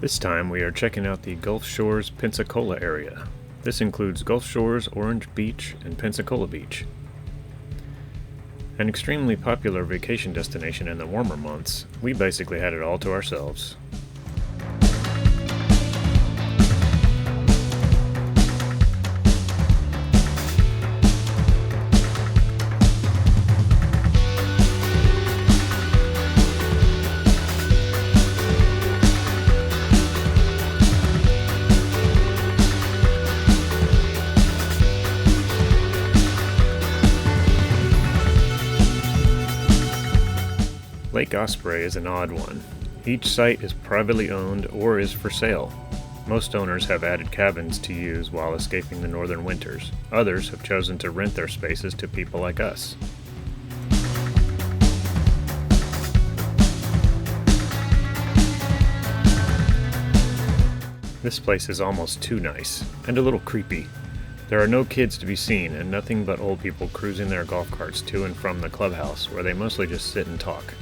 This time we are checking out the Gulf Shores Pensacola area. This includes Gulf Shores, Orange Beach, and Pensacola Beach. An extremely popular vacation destination in the warmer months, we basically had it all to ourselves. Lake Osprey is an odd one. Each site is privately owned or is for sale. Most owners have added cabins to use while escaping the northern winters. Others have chosen to rent their spaces to people like us. This place is almost too nice, and a little creepy. There are no kids to be seen and nothing but old people cruising their golf carts to and from the clubhouse, where they mostly just sit and talk.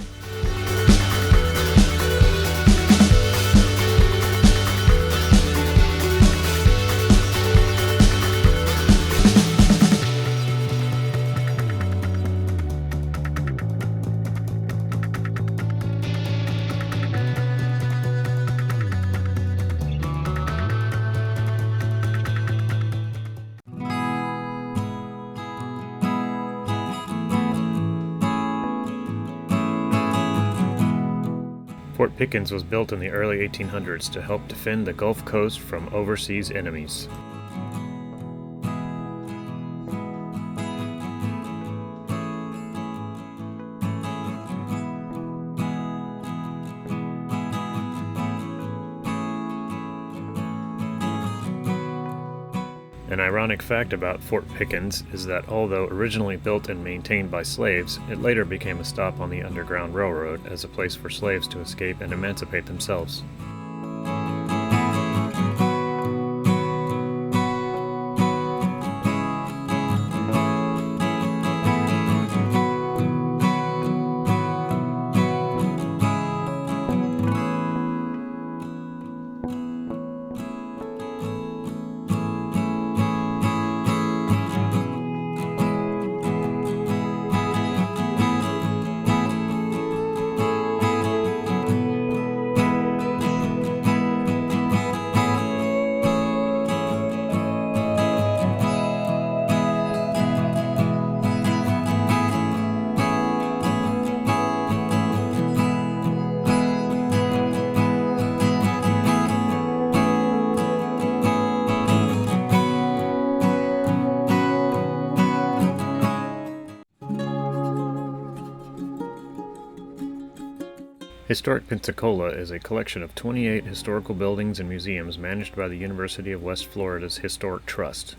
Fort Pickens was built in the early 1800s to help defend the Gulf Coast from overseas enemies. An ironic fact about Fort Pickens is that although originally built and maintained by slaves, it later became a stop on the Underground Railroad as a place for slaves to escape and emancipate themselves. Historic Pensacola is a collection of 28 historical buildings and museums managed by the University of West Florida's Historic Trust.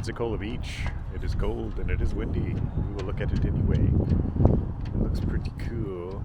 Pensacola Beach. It is cold and it is windy. We will look at it anyway. It looks pretty cool.